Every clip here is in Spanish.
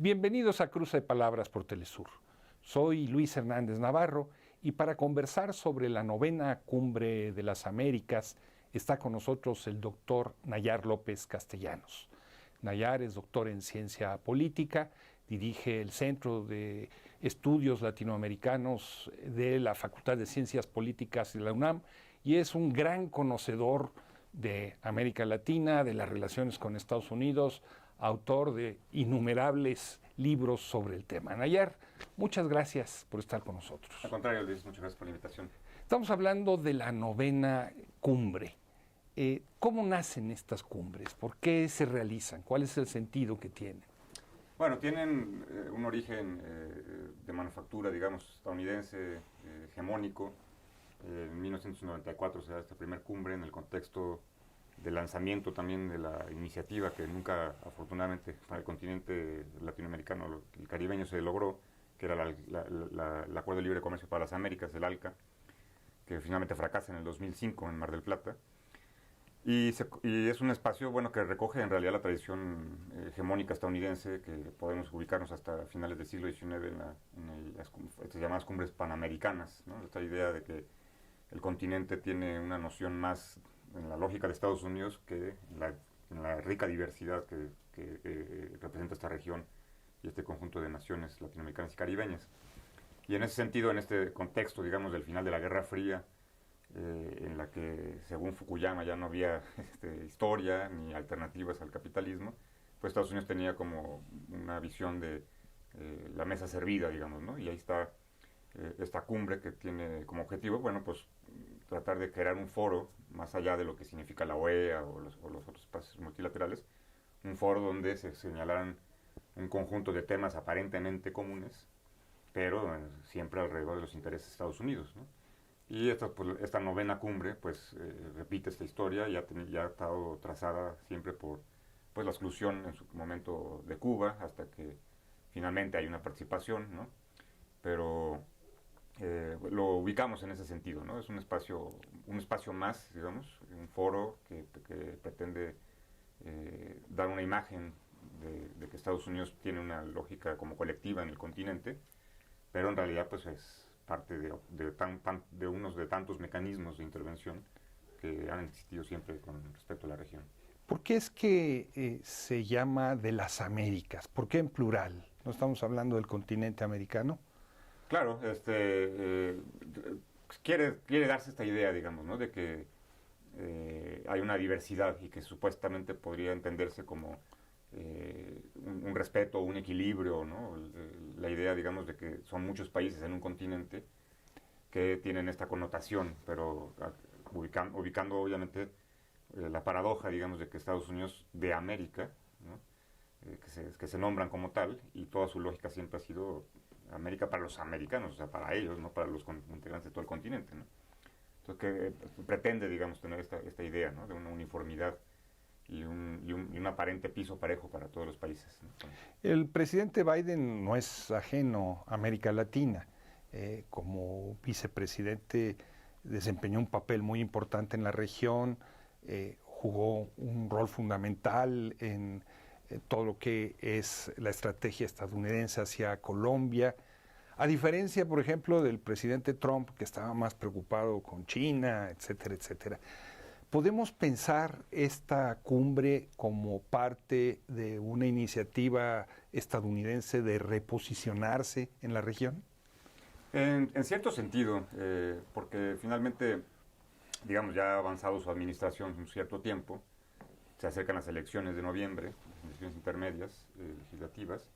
Bienvenidos a Cruce de Palabras por Telesur. Soy Luis Hernández Navarro y para conversar sobre la novena Cumbre de las Américas está con nosotros el doctor Nayar López Castellanos. Nayar es doctor en ciencia política, dirige el Centro de Estudios Latinoamericanos de la Facultad de Ciencias Políticas de la UNAM y es un gran conocedor de América Latina, de las relaciones con Estados Unidos, autor de innumerables libros sobre el tema. Nayar, muchas gracias por estar con nosotros. Al contrario, Luis, muchas gracias por la invitación. Estamos hablando de la novena cumbre. ¿Cómo nacen estas cumbres? ¿Por qué se realizan? ¿Cuál es el sentido que tienen? Bueno, tienen un origen de manufactura, digamos, estadounidense, hegemónico. En 1994 se da esta primera cumbre en el contexto del lanzamiento también de la iniciativa que nunca, afortunadamente, para el continente latinoamericano y caribeño se logró, que era el Acuerdo de Libre Comercio para las Américas, el ALCA, que finalmente fracasa en el 2005 en Mar del Plata. Y es un espacio bueno que recoge en realidad la tradición hegemónica estadounidense, que podemos ubicarnos hasta finales del siglo XIX en estas llamadas cumbres panamericanas, ¿no? Esta idea de que el continente tiene una noción más en la lógica de Estados Unidos que en la rica diversidad que representa esta región y este conjunto de naciones latinoamericanas y caribeñas. Y en ese sentido, en este contexto, digamos, del final de la Guerra Fría, en la que, según Fukuyama, ya no había historia ni alternativas al capitalismo, pues Estados Unidos tenía como una visión de la mesa servida, digamos, ¿no? Y ahí está esta cumbre que tiene como objetivo, bueno, pues tratar de crear un foro, más allá de lo que significa la OEA o los otros espacios multilaterales, un foro donde se señalaran un conjunto de temas aparentemente comunes, pero siempre alrededor de los intereses de Estados Unidos, ¿no? Y esta novena cumbre, pues, repite esta historia, ya ha estado trazada siempre por la exclusión en su momento de Cuba, hasta que finalmente hay una participación, ¿no? Pero lo ubicamos en ese sentido, ¿no? Es un espacio más, digamos, un foro que pretende dar una imagen de que Estados Unidos tiene una lógica como colectiva en el continente, pero en realidad pues es parte de unos de tantos mecanismos de intervención que han existido siempre con respecto a la región. ¿Por qué es que se llama de las Américas? ¿Por qué en plural? ¿No estamos hablando del continente americano? Claro, quiere darse esta idea, digamos, ¿no? De que hay una diversidad y que supuestamente podría entenderse como un respeto, un equilibrio, ¿no? La idea, digamos, de que son muchos países en un continente que tienen esta connotación, pero ubicando obviamente la paradoja, digamos, de que Estados Unidos de América, ¿no? Que se nombran como tal, y toda su lógica siempre ha sido América para los americanos, o sea, para ellos, no para los integrantes de todo el continente, ¿no? Entonces, que pretende, digamos, tener esta idea, ¿no? De una uniformidad y un aparente piso parejo para todos los países, ¿no? El presidente Biden no es ajeno a América Latina. Como vicepresidente desempeñó un papel muy importante en la región, jugó un rol fundamental en todo lo que es la estrategia estadounidense hacia Colombia, a diferencia, por ejemplo, del presidente Trump, que estaba más preocupado con China, etcétera, etcétera. ¿Podemos pensar esta cumbre como parte de una iniciativa estadounidense de reposicionarse en la región? En cierto sentido, porque finalmente, digamos, ya ha avanzado su administración un cierto tiempo, se acercan las elecciones de noviembre, elecciones intermedias, legislativas,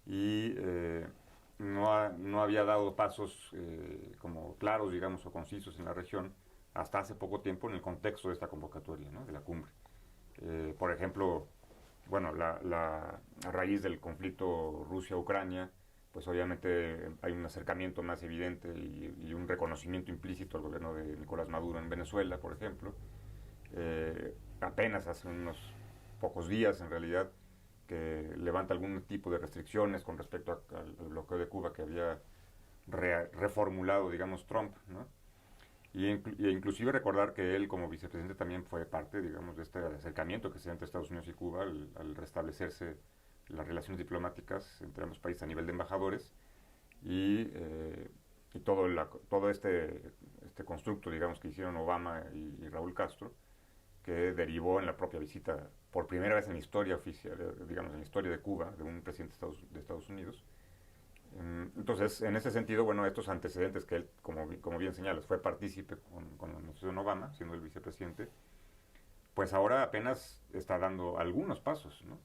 y no había dado pasos como claros, digamos, o concisos en la región hasta hace poco tiempo en el contexto de esta convocatoria, ¿no? De la cumbre. Por ejemplo, bueno, a raíz del conflicto Rusia-Ucrania, pues obviamente hay un acercamiento más evidente y un reconocimiento implícito al gobierno de Nicolás Maduro en Venezuela, por ejemplo. Apenas hace unos pocos días, en realidad, que levanta algún tipo de restricciones con respecto al bloqueo de Cuba que había reformulado, digamos, Trump, ¿no? Y inclusive recordar que él como vicepresidente también fue parte, digamos, de este acercamiento que se da entre Estados Unidos y Cuba al restablecerse las relaciones diplomáticas entre ambos países a nivel de embajadores y todo este constructo, digamos, que hicieron Obama y Raúl Castro, que derivó en la propia visita, por primera vez en la historia oficial, digamos, en la historia de Cuba, de un presidente de Estados Unidos. Entonces, en ese sentido, bueno, estos antecedentes que él, como bien señalas, fue partícipe con la administración Obama, siendo el vicepresidente, pues ahora apenas está dando algunos pasos, ¿no?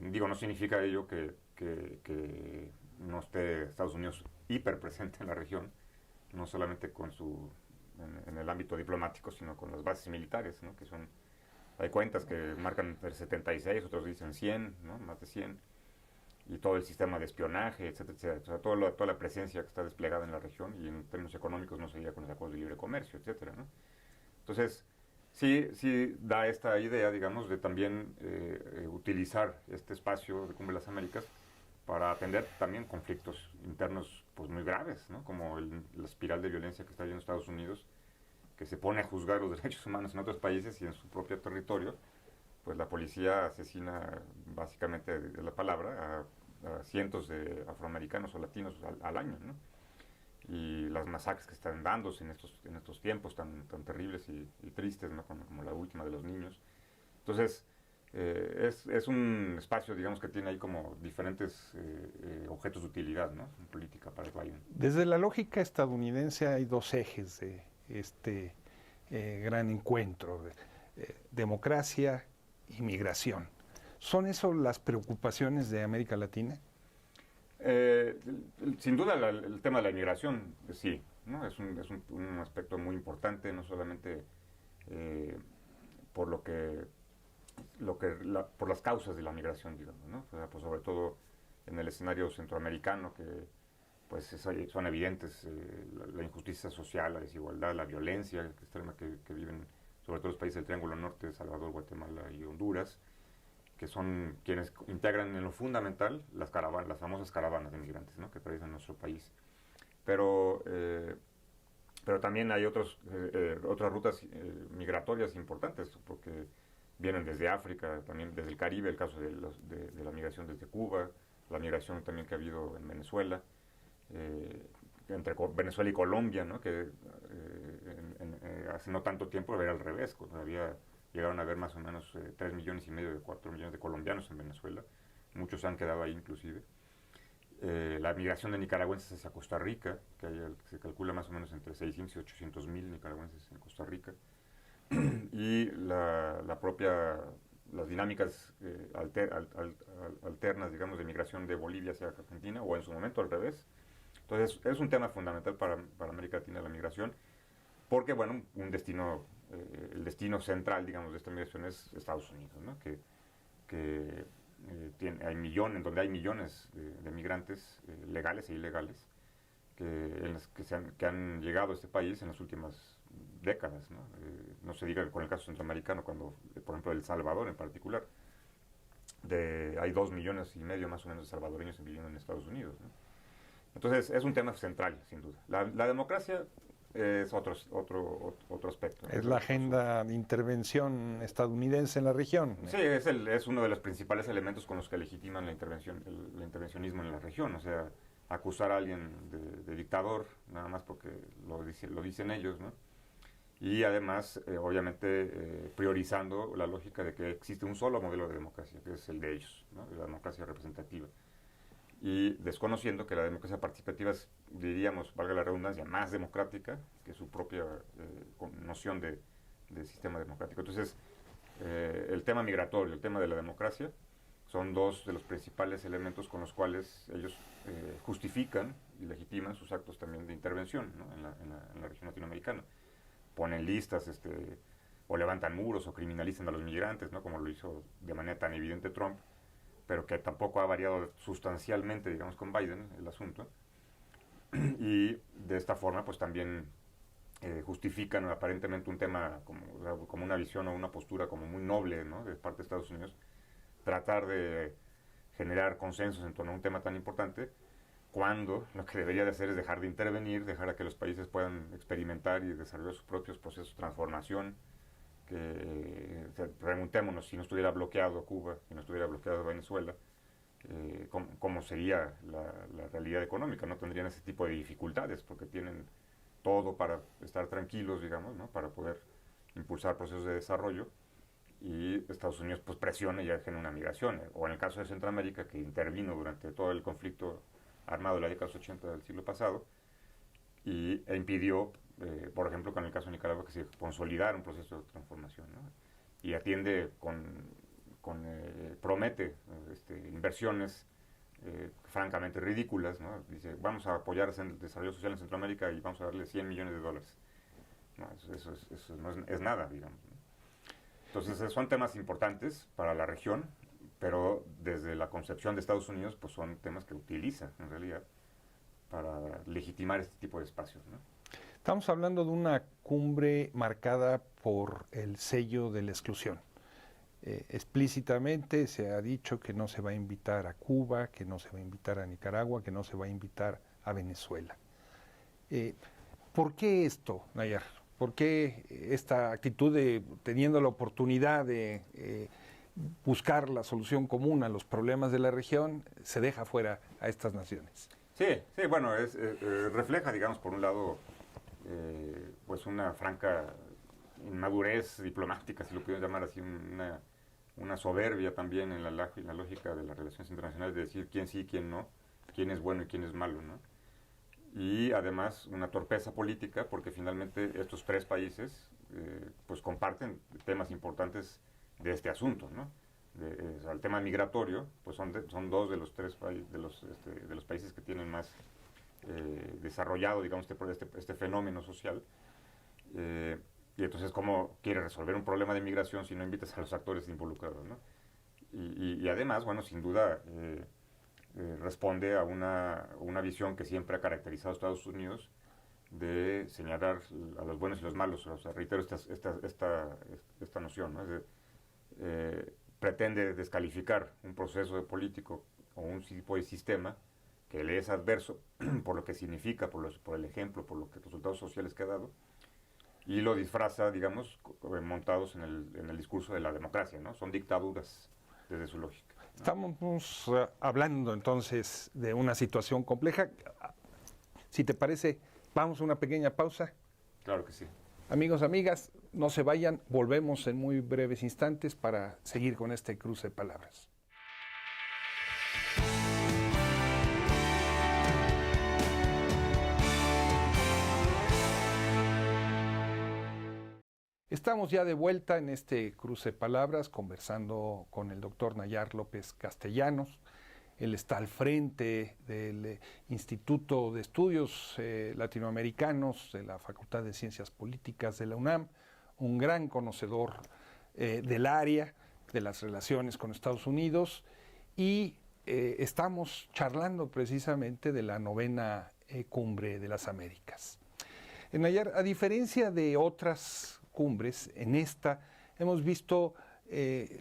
Digo, no significa ello que no esté Estados Unidos hiper presente en la región, no solamente en el ámbito diplomático, sino con las bases militares, ¿no? Que hay cuentas que marcan entre 76, otros dicen 100, ¿no? Más de 100, y todo el sistema de espionaje, etcétera, etcétera. O sea, toda la presencia que está desplegada en la región, y en términos económicos no sería con los acuerdos de libre comercio, etcétera, ¿no? Entonces, sí da esta idea, digamos, de también utilizar este espacio de Cumbre de las Américas para atender también conflictos internos pues muy graves, ¿no? Como la espiral de violencia que está viviendo Estados Unidos, que se pone a juzgar los derechos humanos en otros países y en su propio territorio, pues la policía asesina, básicamente de la palabra, a cientos de afroamericanos o latinos al año, ¿no? Y las masacres que están dándose en estos tiempos tan terribles y tristes, ¿no? Como la última de los niños. Entonces, es un espacio, digamos, que tiene ahí como diferentes objetos de utilidad, ¿no? En política para Biden. Desde la lógica estadounidense hay dos ejes de este gran encuentro, democracia y migración. ¿Son eso las preocupaciones de América Latina? Sin duda el tema de la inmigración, sí, ¿no? Es un aspecto muy importante, no solamente por por las causas de la migración, digamos, ¿no? O sea, pues sobre todo en el escenario centroamericano, que pues son evidentes la injusticia social, la desigualdad, la violencia extrema que viven sobre todo los países del Triángulo Norte, Salvador, Guatemala y Honduras, que son quienes integran en lo fundamental las famosas caravanas de migrantes, ¿no? Que atraviesan nuestro país. Pero también hay otras rutas migratorias importantes, porque vienen desde África, también desde el Caribe, el caso de la migración desde Cuba, la migración también que ha habido en Venezuela, entre Venezuela y Colombia, ¿no? Que hace no tanto tiempo era al revés, llegaron a haber más o menos 3 millones y medio, 4 millones de colombianos en Venezuela, muchos han quedado ahí inclusive. La migración de nicaragüenses hacia Costa Rica, se calcula más o menos entre 600 y 800 mil nicaragüenses en Costa Rica, y las dinámicas alternas, digamos, de migración de Bolivia hacia Argentina, o en su momento al revés. Entonces es un tema fundamental para América Latina la migración, porque bueno, el destino central, digamos, de esta migración es Estados Unidos, ¿no? Donde hay millones de migrantes legales e ilegales que han llegado a este país en las últimas décadas, ¿no? No se diga con el caso centroamericano, cuando, por ejemplo, El Salvador en particular, hay 2 millones y medio más o menos de salvadoreños viviendo en Estados Unidos, ¿no? Entonces es un tema central, sin duda. La democracia es otro aspecto, ¿no? Es la agenda de intervención estadounidense en la región. Sí, es uno de los principales elementos con los que legitiman el intervencionismo en la región. O sea, acusar a alguien de dictador, nada más porque lo dicen ellos, ¿no? Y además, obviamente, priorizando la lógica de que existe un solo modelo de democracia, que es el de ellos, ¿no? La democracia representativa. Y desconociendo que la democracia participativa es, diríamos, valga la redundancia, más democrática que su propia noción de sistema democrático. Entonces, el tema migratorio, el tema de la democracia, son dos de los principales elementos con los cuales ellos justifican y legitiman sus actos también de intervención, ¿no? en la región latinoamericana. Ponen listas, o levantan muros, o criminalizan a los migrantes, ¿no? Como lo hizo de manera tan evidente Trump, pero que tampoco ha variado sustancialmente, digamos, con Biden el asunto. Y de esta forma, pues también justifican aparentemente un tema como una visión o una postura como muy noble, ¿no? De parte de Estados Unidos, tratar de generar consensos en torno a un tema tan importante, cuando lo que debería de hacer es dejar de intervenir, dejar a que los países puedan experimentar y desarrollar sus propios procesos de transformación, Preguntémonos si no estuviera bloqueado Cuba, si no estuviera bloqueado Venezuela, cómo sería la realidad económica. No tendrían ese tipo de dificultades porque tienen todo para estar tranquilos, digamos, ¿no? Para poder impulsar procesos de desarrollo, y Estados Unidos pues presiona y genera una migración. O en el caso de Centroamérica, que intervino durante todo el conflicto armado de la década de los 80 del siglo pasado, e impidió, por ejemplo, con el caso de Nicaragua, que se consolidara un proceso de transformación, ¿no? Y atiende promete inversiones francamente ridículas, ¿no? Dice, vamos a apoyar el desarrollo social en Centroamérica y vamos a darle $100 millones. No, eso no es nada, digamos, ¿no? Entonces son temas importantes para la región, pero desde la concepción de Estados Unidos, pues son temas que utiliza en realidad para legitimar este tipo de espacios, ¿no? Estamos hablando de una cumbre marcada por el sello de la exclusión. Explícitamente se ha dicho que no se va a invitar a Cuba, que no se va a invitar a Nicaragua, que no se va a invitar a Venezuela. ¿Por qué esto, Nayar? ¿Por qué esta actitud de, teniendo la oportunidad de buscar la solución común a los problemas de la región, se deja fuera a estas naciones? Sí, bueno, refleja, digamos, por un lado, pues una franca inmadurez diplomática, si lo pueden llamar así, una soberbia también en la lógica de las relaciones internacionales, de decir quién sí y quién no, quién es bueno y quién es malo, ¿no? Y además una torpeza política, porque finalmente estos tres países pues comparten temas importantes de este asunto, ¿no? El tema migratorio, pues son dos de los tres de los países que tienen más desarrollado, digamos, este fenómeno social. Y entonces, ¿cómo quiere resolver un problema de migración si no invitas a los actores involucrados, ¿no? Y además, bueno, sin duda responde a una visión que siempre ha caracterizado a Estados Unidos de señalar a los buenos y los malos. O sea, reitero esta noción, ¿no? Pretende descalificar un proceso de político o un tipo de sistema que le es adverso por lo que significa, por el ejemplo, por los resultados sociales que ha dado, y lo disfraza, digamos, montados en el discurso de la democracia, ¿no? Son dictaduras desde su lógica, ¿no? Estamos hablando entonces de una situación compleja. Si te parece, vamos a una pequeña pausa. Claro que sí. Amigos, amigas, no se vayan, volvemos en muy breves instantes para seguir con este cruce de palabras. Estamos ya de vuelta en este cruce de palabras, conversando con el doctor Nayar López Castellanos. Él está al frente del Instituto de Estudios Latinoamericanos de la Facultad de Ciencias Políticas de la UNAM, un gran conocedor del área, de las relaciones con Estados Unidos, y estamos charlando precisamente de la 9ª Cumbre de las Américas. Nayar, a diferencia de otras cumbres, en esta hemos visto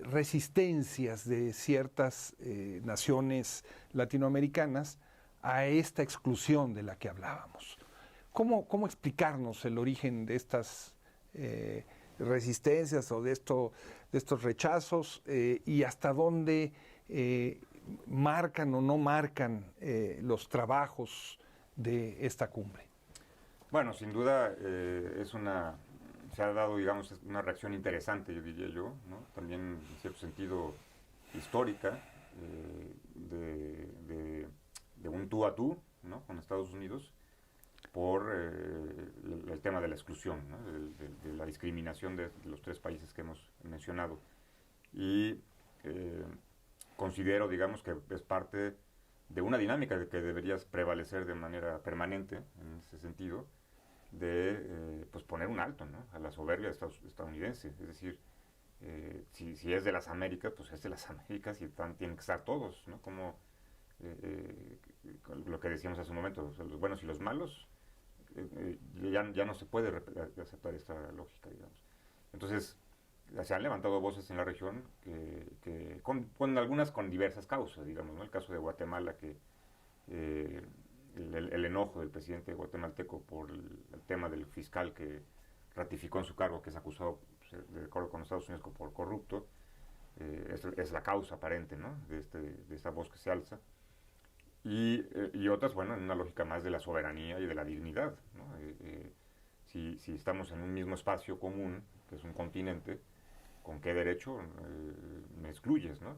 resistencias de ciertas naciones latinoamericanas a esta exclusión de la que hablábamos. ¿Cómo explicarnos el origen de estas resistencias o de estos rechazos y hasta dónde marcan o no marcan los trabajos de esta cumbre? Bueno, sin duda se ha dado, digamos, una reacción interesante, yo diría yo, ¿no? También en cierto sentido histórica, de un tú a tú, ¿no? Con Estados Unidos, por el tema de la exclusión, ¿no? de la discriminación de los tres países que hemos mencionado. Y considero, digamos, que es parte de una dinámica que debería prevalecer de manera permanente en ese sentido, de pues poner un alto, ¿no? A la soberbia estadounidense. Es decir, si es de las Américas, pues es de las Américas y tienen que estar todos, ¿no? Como lo que decíamos hace un momento, o sea, los buenos y los malos, ya no se puede aceptar esta lógica, digamos. Entonces, se han levantado voces en la región con algunas con diversas causas, digamos, ¿no? El caso de Guatemala, que el enojo del presidente guatemalteco por el tema del fiscal que ratificó en su cargo, que es acusado de acuerdo con Estados Unidos por corrupto, es la causa aparente, ¿no? De esta voz que se alza. Y otras, bueno, en una lógica más de la soberanía y de la dignidad, ¿no? Si estamos en un mismo espacio común, que es un continente, ¿con qué derecho me excluyes, ¿no?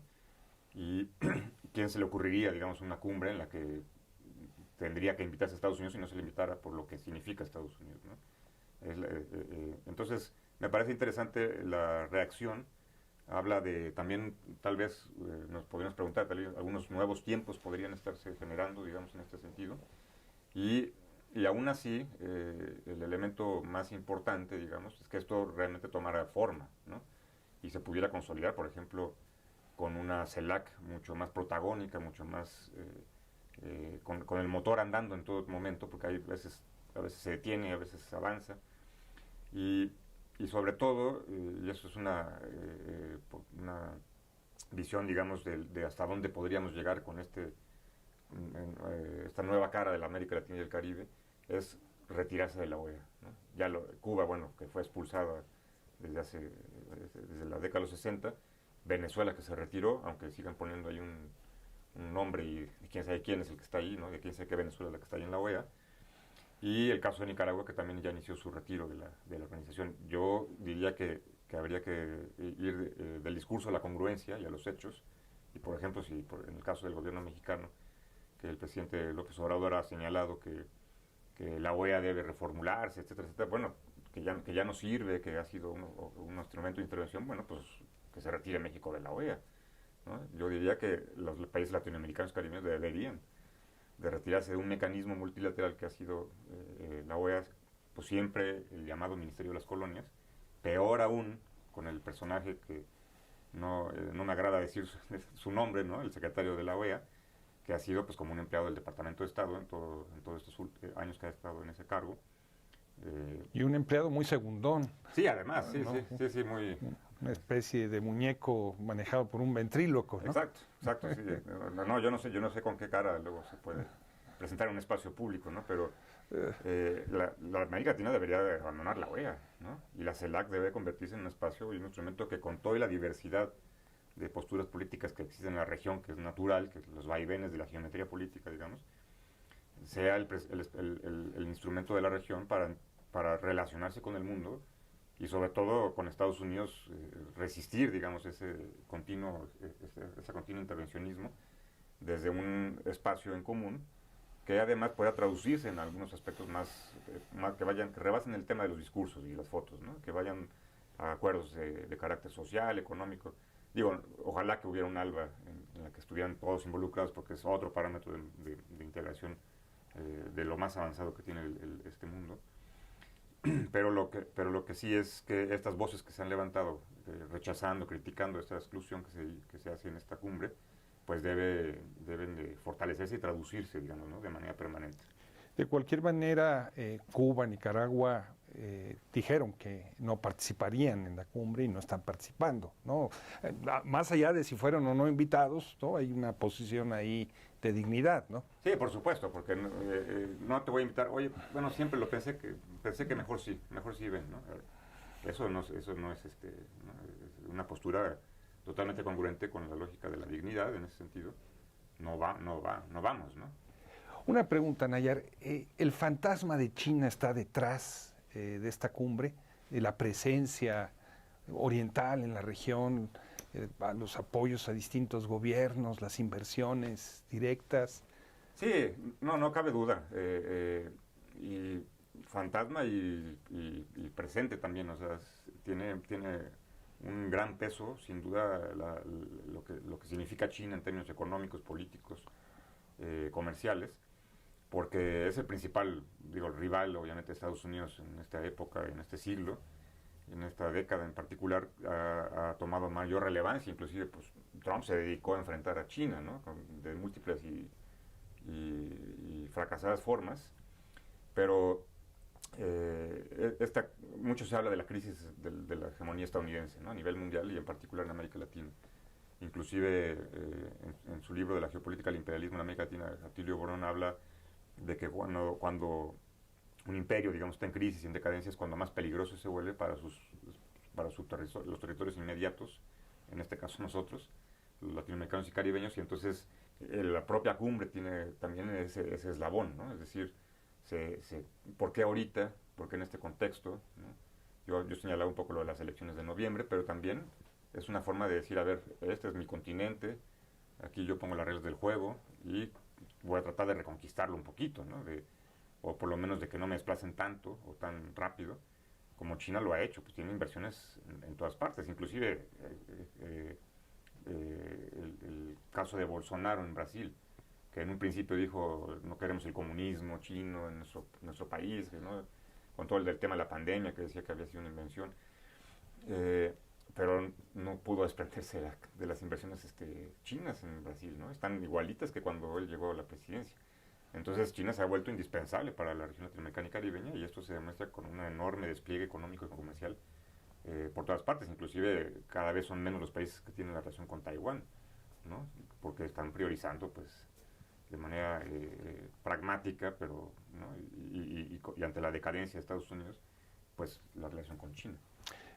Y ¿quién se le ocurriría, digamos, una cumbre en la que tendría que invitarse a Estados Unidos y no se le invitara por lo que significa Estados Unidos, ¿no? Entonces, me parece interesante la reacción. Habla de también, tal vez nos podríamos preguntar, tal vez algunos nuevos tiempos podrían estarse generando, digamos, en este sentido. Y aún así, el elemento más importante, digamos, es que esto realmente tomara forma, ¿no? Y se pudiera consolidar, por ejemplo, con una CELAC mucho más protagónica, mucho más con el motor andando en todo momento, porque a veces se detiene, a veces avanza. Y, y sobre todo, y eso es una visión, digamos, de hasta dónde podríamos llegar con esta nueva cara de la América Latina y el Caribe, es retirarse de la OEA, ¿no? Cuba, bueno, que fue expulsada desde la década de los 60, Venezuela que se retiró, aunque sigan poniendo ahí un nombre y quién sabe quién es el que está ahí, ¿no? De quién sabe qué Venezuela es la que está ahí en la OEA. Y el caso de Nicaragua, que también ya inició su retiro de la organización. Yo diría que habría que ir del discurso a la congruencia y a los hechos. Y por ejemplo, si en el caso del gobierno mexicano, que el presidente López Obrador ha señalado que la OEA debe reformularse, etcétera, etcétera, bueno, que ya no sirve, que ha sido un instrumento de intervención, bueno, pues que se retire México de la OEA, ¿no? Yo diría que los países latinoamericanos caribeños deberían de retirarse de un mecanismo multilateral que ha sido la OEA, pues siempre el llamado Ministerio de las Colonias, peor aún con el personaje que no me agrada decir su nombre, ¿no? El secretario de la OEA, que ha sido pues como un empleado del Departamento de Estado en todos estos años que ha estado en ese cargo. Y un empleado muy segundón. Sí, además, sí, ¿no? sí, muy... Una especie de muñeco manejado por un ventríloco, ¿no? Exacto, sí. No, yo no sé con qué cara luego se puede presentar en un espacio público, ¿no? Pero la América Latina debería abandonar la OEA, ¿no? Y la CELAC debe convertirse en un espacio y un instrumento que con toda la diversidad de posturas políticas que existen en la región, que es natural, que los vaivenes de la geometría política, digamos, sea el instrumento de la región para relacionarse con el mundo y sobre todo con Estados Unidos resistir, digamos, ese continuo intervencionismo desde un espacio en común que además pueda traducirse en algunos aspectos más que rebasen el tema de los discursos y las fotos, ¿no? Que vayan a acuerdos de carácter social, económico. Digo, ojalá que hubiera un ALBA en la que estuvieran todos involucrados, porque es otro parámetro de integración de lo más avanzado que tiene este mundo. Pero lo que sí es que estas voces que se han levantado rechazando, criticando esta exclusión que se hace en esta cumbre, pues deben de fortalecerse y traducirse, digamos, ¿no? De manera permanente. De cualquier manera, Cuba, Nicaragua dijeron que no participarían en la cumbre y no están participando, ¿no? Más allá de si fueron o no invitados, ¿no? Hay una posición ahí de dignidad, ¿no? Sí, por supuesto, porque no te voy a invitar. Oye, bueno, siempre lo pensé que mejor sí ven, ¿no? Eso no es una postura totalmente congruente con la lógica de la dignidad en ese sentido. No vamos, ¿no? Una pregunta, Nayar. ¿El fantasma de China está detrás de esta cumbre? La presencia oriental en la región, los apoyos a distintos gobiernos, las inversiones directas. Sí, no cabe duda. Y fantasma y presente también, o sea, tiene un gran peso, sin duda, lo que significa China en términos económicos, políticos, comerciales, porque es el principal, rival, obviamente, de Estados Unidos en esta época, en este siglo, en esta década en particular, ha tomado mayor relevancia. Inclusive, pues, Trump se dedicó a enfrentar a China, ¿no? De múltiples y fracasadas formas, pero mucho se habla de la crisis de la hegemonía estadounidense, ¿no? A nivel mundial y en particular en América Latina. Inclusive en su libro de la geopolítica del imperialismo en América Latina, Atilio Borón habla de que cuando un imperio, digamos, está en crisis y en decadencia es cuando más peligroso se vuelve para sus para los territorios inmediatos, en este caso nosotros, los latinoamericanos y caribeños, y entonces la propia cumbre tiene también ese eslabón, ¿no? Es decir, ¿por qué ahorita? ¿Por qué en este contexto? ¿No? Yo señalaba un poco lo de las elecciones de noviembre, pero también es una forma de decir, a ver, este es mi continente, aquí yo pongo las reglas del juego y voy a tratar de reconquistarlo un poquito, ¿no? O por lo menos de que no me desplacen tanto o tan rápido como China lo ha hecho, pues tiene inversiones en todas partes, inclusive el caso de Bolsonaro en Brasil, que en un principio dijo no queremos el comunismo chino en nuestro país, ¿no? Con todo el del tema de la pandemia, que decía que había sido una invención, pero no pudo desprenderse de las inversiones chinas en Brasil, ¿no? Están igualitas que cuando él llegó a la presidencia. Entonces China se ha vuelto indispensable para la región latinoamericana y caribeña, y esto se demuestra con un enorme despliegue económico y comercial por todas partes. Inclusive cada vez son menos los países que tienen la relación con Taiwán, ¿no? Porque están priorizando pues de manera pragmática, pero ¿no? y ante la decadencia de Estados Unidos, pues la relación con China.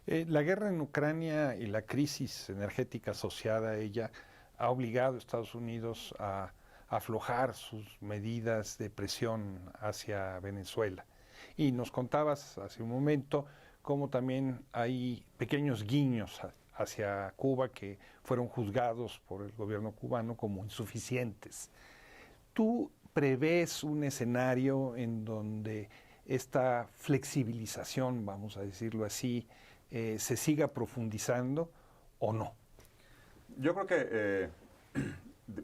La guerra en Ucrania y la crisis energética asociada a ella ha obligado a Estados Unidos a aflojar sus medidas de presión hacia Venezuela. Y nos contabas hace un momento cómo también hay pequeños guiños hacia Cuba que fueron juzgados por el gobierno cubano como insuficientes. ¿Tú prevés un escenario en donde esta flexibilización, vamos a decirlo así, se siga profundizando o no? Yo creo que,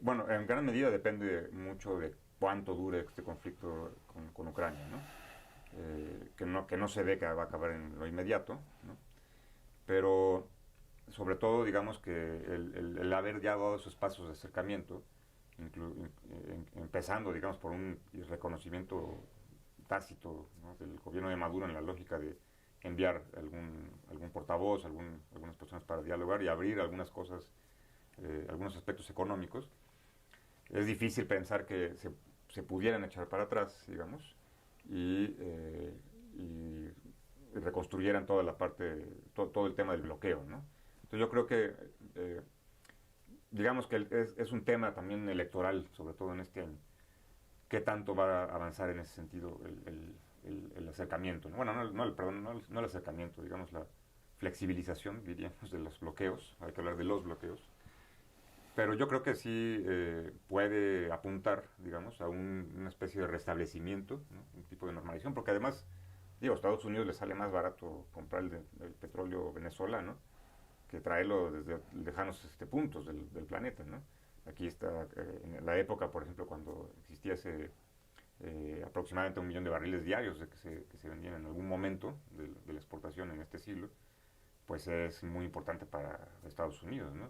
bueno, en gran medida depende mucho de cuánto dure este conflicto con Ucrania, ¿no? Que no se ve que va a acabar en lo inmediato, ¿no? Pero sobre todo, digamos que el haber ya dado esos pasos de acercamiento, empezando, digamos, por un reconocimiento tácito, ¿no? Del gobierno de Maduro en la lógica de enviar algún portavoz, algunas personas para dialogar y abrir algunas cosas, algunos aspectos económicos. Es difícil pensar que se pudieran echar para atrás, digamos, y reconstruyeran toda la parte, todo el tema del bloqueo, ¿no? Entonces yo creo que, digamos que es un tema también electoral, sobre todo en este año, qué tanto va a avanzar en ese sentido el acercamiento, ¿no? Bueno, no el acercamiento, digamos la flexibilización, diríamos, de los bloqueos, hay que hablar de los bloqueos, pero yo creo que sí puede apuntar, digamos, a una especie de restablecimiento, ¿no? Un tipo de normalización, porque además, digo, a Estados Unidos le sale más barato comprar el petróleo venezolano que traerlo desde lejanos puntos del planeta, ¿no? Aquí está, en la época, por ejemplo, cuando existía aproximadamente 1 millón de barriles diarios que se vendían en algún momento de la exportación en este siglo, pues es muy importante para Estados Unidos, ¿no?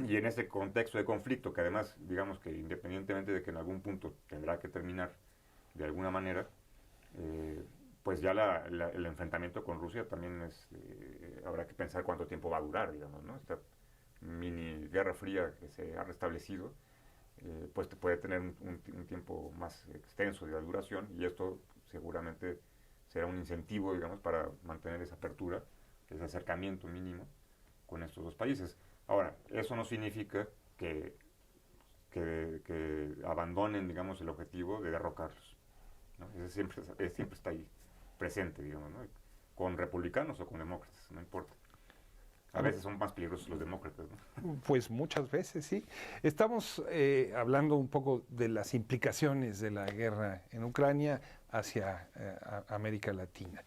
Y en este contexto de conflicto, que además, digamos que independientemente de que en algún punto tendrá que terminar de alguna manera, pues ya el enfrentamiento con Rusia también habrá que pensar cuánto tiempo va a durar, digamos, ¿no? Esta mini guerra fría que se ha restablecido, pues puede tener un tiempo más extenso de duración, y esto seguramente será un incentivo, digamos, para mantener esa apertura, ese acercamiento mínimo con estos dos países. Ahora, eso no significa que abandonen, digamos, el objetivo de derrocarlos, ¿no? Ese siempre está ahí presente, digamos, ¿no? Con republicanos o con demócratas, no importa. A veces son más peligrosos los demócratas, ¿no? Pues muchas veces, sí. Estamos hablando un poco de las implicaciones de la guerra en Ucrania hacia América Latina.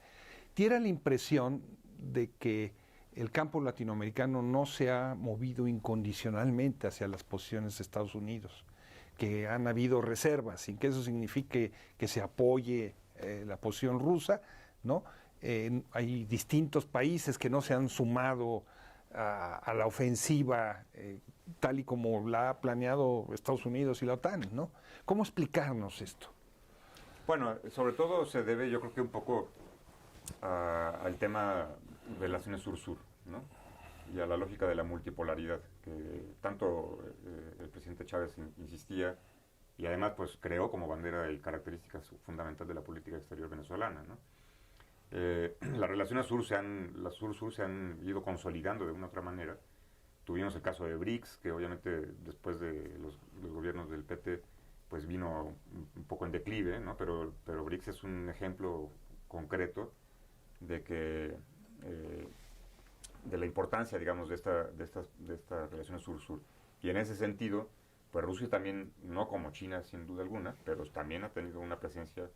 ¿Tiene la impresión de que el campo latinoamericano no se ha movido incondicionalmente hacia las posiciones de Estados Unidos, que han habido reservas, sin que eso signifique que se apoye la posición rusa, ¿no? Hay distintos países que no se han sumado a la ofensiva tal y como la ha planeado Estados Unidos y la OTAN, ¿no? ¿Cómo explicarnos esto? Bueno, sobre todo se debe, yo creo que un poco al tema de relaciones sur-sur, ¿no? Y a la lógica de la multipolaridad, que tanto el presidente Chávez insistía, y además pues creó como bandera y característica fundamental de la política exterior venezolana, ¿no? Las relaciones sur-sur se han ido consolidando de una u otra manera. Tuvimos el caso de BRICS, que obviamente después de los gobiernos del PT pues vino un poco en declive, ¿no? Pero BRICS es un ejemplo concreto de que de la importancia, digamos, de estas relaciones sur-sur. Y en ese sentido, pues Rusia también, no como China sin duda alguna, pero también ha tenido una presencia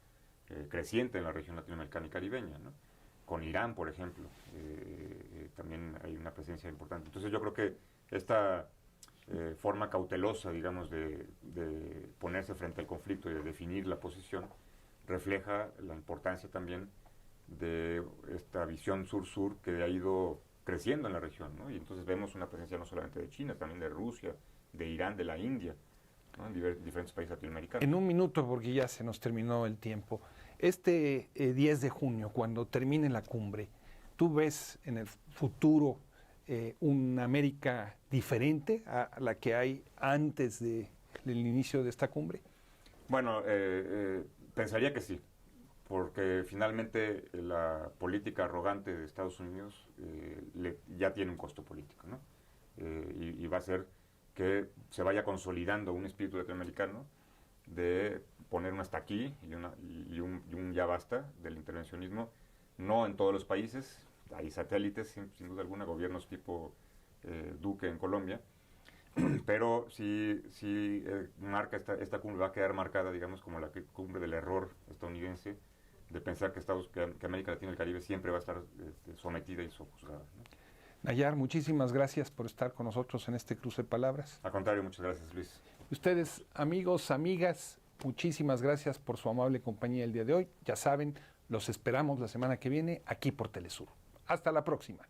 creciente en la región latinoamericana y caribeña, ¿no? Con Irán, por ejemplo, también hay una presencia importante. Entonces yo creo que esta forma cautelosa, digamos, de ponerse frente al conflicto y de definir la posición, refleja la importancia también de esta visión sur-sur que ha ido creciendo en la región, ¿no? Y entonces vemos una presencia no solamente de China, también de Rusia, de Irán, de la India, ¿no? En diferentes países latinoamericanos. En un minuto, porque ya se nos terminó el tiempo. Este 10 de junio, cuando termine la cumbre, ¿tú ves en el futuro una América diferente a la que hay antes del inicio de esta cumbre? Bueno, pensaría que sí, porque finalmente la política arrogante de Estados Unidos ya tiene un costo político, ¿no? Y va a ser que se vaya consolidando un espíritu latinoamericano de poner un hasta aquí y un ya basta del intervencionismo, no en todos los países, hay satélites sin duda alguna, gobiernos tipo Duque en Colombia, pero sí marca esta cumbre, va a quedar marcada, digamos, como la cumbre del error estadounidense de pensar que América Latina y el Caribe siempre va a estar sometida y sojuzgada, ¿no? Nayar, muchísimas gracias por estar con nosotros en este cruce de palabras. Al contrario, muchas gracias, Luis. Ustedes, amigos, amigas, muchísimas gracias por su amable compañía el día de hoy. Ya saben, los esperamos la semana que viene aquí por Telesur. Hasta la próxima.